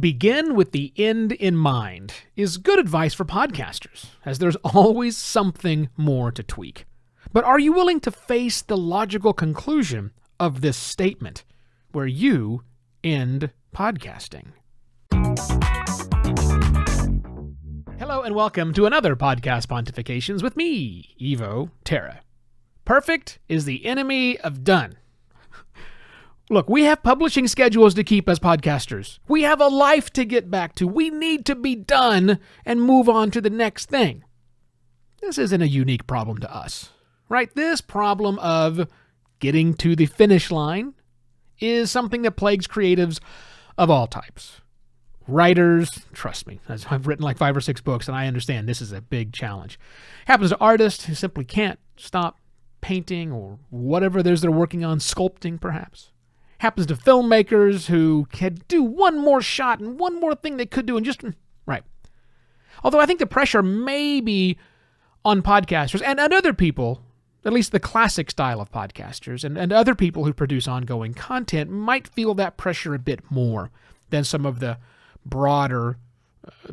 Begin with the end in mind is good advice for podcasters, as there's always something more to tweak. But are you willing to face the logical conclusion of this statement, where you end podcasting? Hello and welcome to another Podcast Pontifications with me, Evo Terra. Perfect is the enemy of done. Look, we have publishing schedules to keep as podcasters. We have a life to get back to. We need to be done and move on to the next thing. This isn't a unique problem to us, right? This problem of getting to the finish line is something that plagues creatives of all types. Writers, trust me, as I've written like 5 or 6 books, and I understand this is a big challenge. Happens to artists who simply can't stop painting or whatever it is they're working on, sculpting perhaps. Happens to filmmakers who can do one more shot and one more thing they could do and just, right. Although I think the pressure may be on podcasters and other people, at least the classic style of podcasters, and other people who produce ongoing content might feel that pressure a bit more than some of the broader,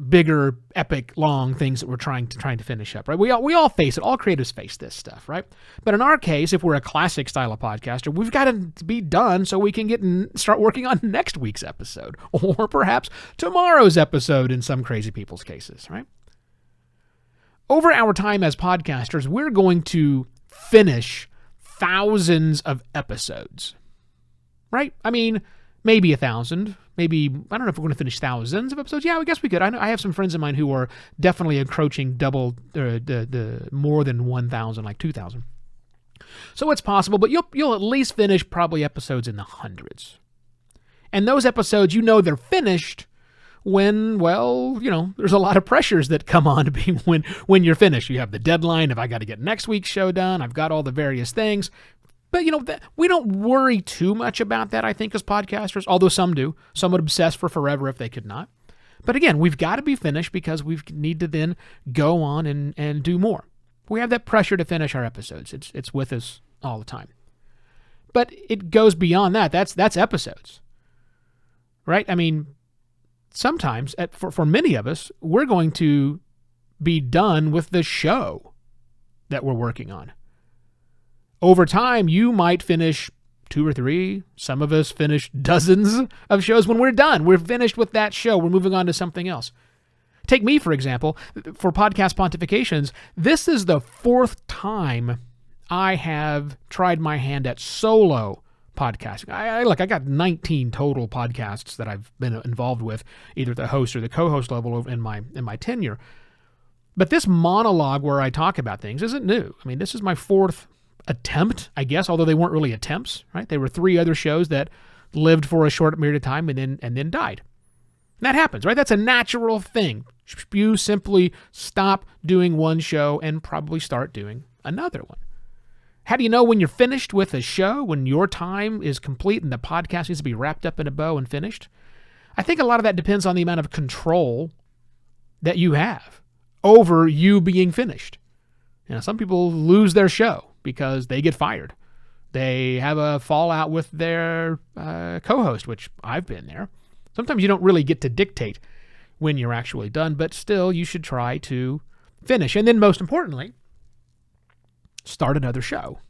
bigger, epic, long things that we're trying to finish up, right? We all face it. All creatives face this stuff, right? But in our case, if we're a classic style of podcaster, we've got to be done so we can start working on next week's episode, or perhaps tomorrow's episode in some crazy people's cases, right? Over our time as podcasters, we're going to finish thousands of episodes, right? I mean, maybe 1,000. Maybe, I don't know if we're going to finish thousands of episodes. Yeah, I guess we could. I have some friends of mine who are definitely encroaching double, the more than 1,000, like 2,000. So it's possible, but you'll at least finish probably episodes in the hundreds. And those episodes, they're finished when, there's a lot of pressures that come on to be when you're finished. You have the deadline of I got to get next week's show done. I've got all the various things. But, we don't worry too much about that, I think, as podcasters, although some do. Some would obsess for forever if they could not. But again, we've got to be finished because we need to then go on and do more. We have that pressure to finish our episodes. It's with us all the time. But it goes beyond that. That's episodes, right? I mean, sometimes, for many of us, we're going to be done with the show that we're working on. Over time, you might finish 2 or 3. Some of us finish dozens of shows. When we're done, we're finished with that show. We're moving on to something else. Take me, for example, for Podcast Pontifications. This is the 4th time I have tried my hand at solo podcasting. I got 19 total podcasts that I've been involved with, either at the host or the co-host level in my tenure. But this monologue where I talk about things isn't new. I mean, this is my 4th attempt, I guess, although they weren't really attempts, right? There were 3 other shows that lived for a short period of time and then died. And that happens, right? That's a natural thing. You simply stop doing one show and probably start doing another one. How do you know when you're finished with a show, when your time is complete and the podcast needs to be wrapped up in a bow and finished? I think a lot of that depends on the amount of control that you have over you being finished. Some people lose their show because they get fired. They have a fallout with their co-host, which I've been there. Sometimes you don't really get to dictate when you're actually done, but still you should try to finish. And then most importantly, start another show.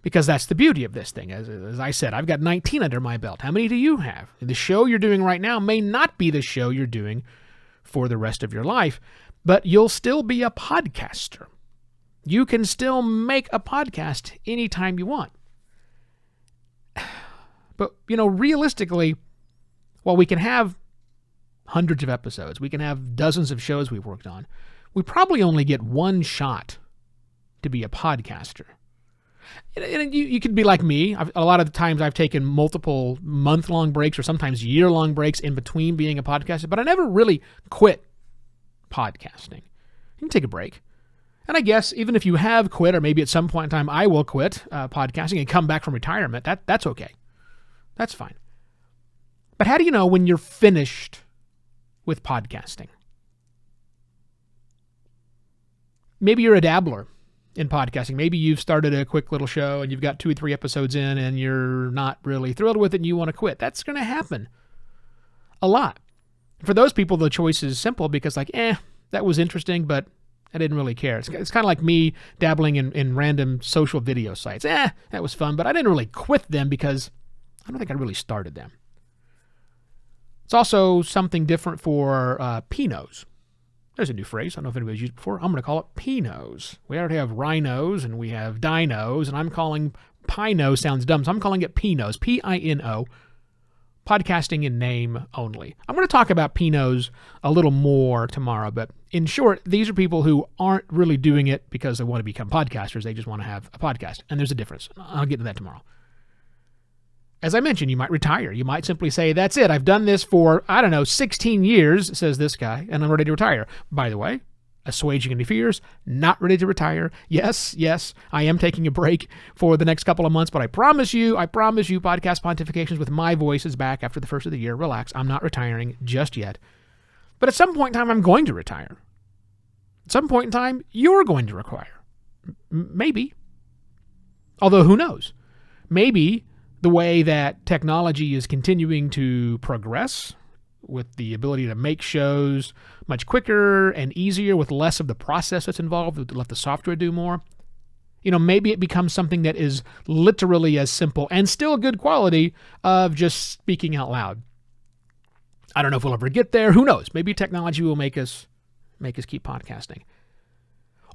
Because that's the beauty of this thing. As I said, I've got 19 under my belt. How many do you have? The show you're doing right now may not be the show you're doing for the rest of your life, but you'll still be a podcaster. You can still make a podcast anytime you want. But, realistically, while we can have hundreds of episodes, we can have dozens of shows we've worked on, we probably only get one shot to be a podcaster. And you could be like me. A lot of the times I've taken multiple month-long breaks or sometimes year-long breaks in between being a podcaster, but I never really quit podcasting. You can take a break. And I guess even if you have quit, or maybe at some point in time I will quit podcasting and come back from retirement, that's okay. That's fine. But how do you know when you're finished with podcasting? Maybe you're a dabbler in podcasting. Maybe you've started a quick little show and you've got 2 or 3 episodes in and you're not really thrilled with it and you want to quit. That's going to happen a lot. for those people, the choice is simple because that was interesting, but I didn't really care. It's kind of like me dabbling in random social video sites. That was fun, but I didn't really quit them because I don't think I really started them. It's also something different for Pinos. There's a new phrase. I don't know if anybody's used it before. I'm going to call it Pinos. We already have rhinos and we have dinos, and I'm calling Pino sounds dumb, so I'm calling it Pinos. P-I-N-O. Podcasting in name only. I'm going to talk about Pinos a little more tomorrow, but in short, these are people who aren't really doing it because they want to become podcasters. They just want to have a podcast, and there's a difference. I'll get to that tomorrow. As I mentioned, you might retire. You might simply say, that's it. I've done this for, 16 years, says this guy, and I'm ready to retire. By the way, assuaging any fears, not ready to retire. Yes, I am taking a break for the next couple of months, but I promise you, Podcast Pontifications with my voice is back after the first of the year. Relax, I'm not retiring just yet. But at some point in time, I'm going to retire. At some point in time, you're going to retire. Maybe. Although, who knows? Maybe the way that technology is continuing to progress with the ability to make shows much quicker and easier with less of the process that's involved, let the software do more. Maybe it becomes something that is literally as simple and still good quality of just speaking out loud. I don't know if we'll ever get there. Who knows? Maybe technology will make us keep podcasting.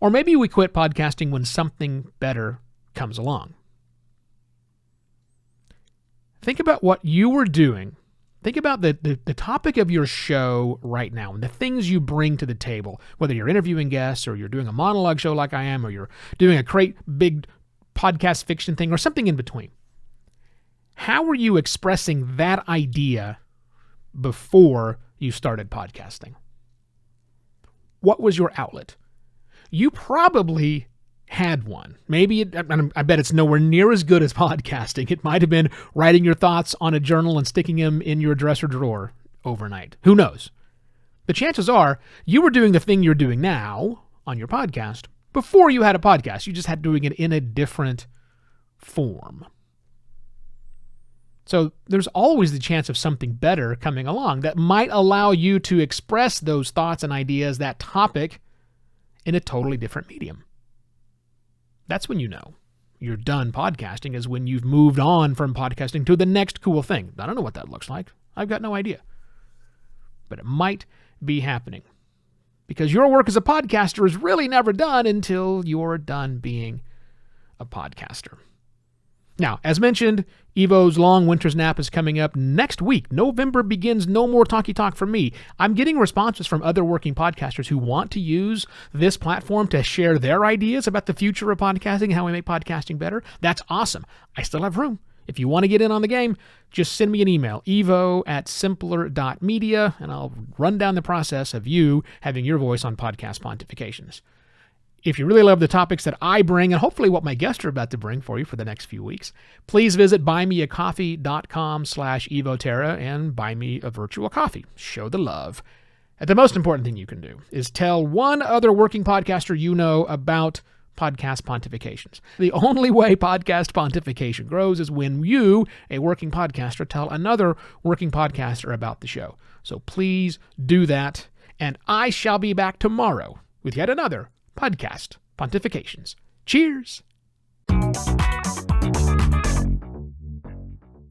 Or maybe we quit podcasting when something better comes along. Think about what you were doing. Think about the topic of your show right now and the things you bring to the table, whether you're interviewing guests or you're doing a monologue show like I am, or you're doing a great big podcast fiction thing or something in between. How were you expressing that idea before you started podcasting? What was your outlet? You probably had one. Maybe, I bet it's nowhere near as good as podcasting. It might have been writing your thoughts on a journal and sticking them in your dresser drawer overnight. Who knows? The chances are you were doing the thing you're doing now on your podcast before you had a podcast. You just had doing it in a different form. So there's always the chance of something better coming along that might allow you to express those thoughts and ideas, that topic, in a totally different medium. That's when you know you're done podcasting, is when you've moved on from podcasting to the next cool thing. I don't know what that looks like. I've got no idea. But it might be happening. Because your work as a podcaster is really never done until you're done being a podcaster. Now, as mentioned, Evo's long winter's nap is coming up next week. November begins. No more talky talk from me. I'm getting responses from other working podcasters who want to use this platform to share their ideas about the future of podcasting, how we make podcasting better. That's awesome. I still have room. If you want to get in on the game, just send me an email, evo@simpler.media, and I'll run down the process of you having your voice on Podcast Pontifications. If you really love the topics that I bring, and hopefully what my guests are about to bring for you for the next few weeks, please visit buymeacoffee.com/evoterra and buy me a virtual coffee. Show the love. And the most important thing you can do is tell one other working podcaster you know about Podcast Pontifications. The only way Podcast Pontification grows is when you, a working podcaster, tell another working podcaster about the show. So please do that, and I shall be back tomorrow with yet another Podcast Pontifications. Cheers!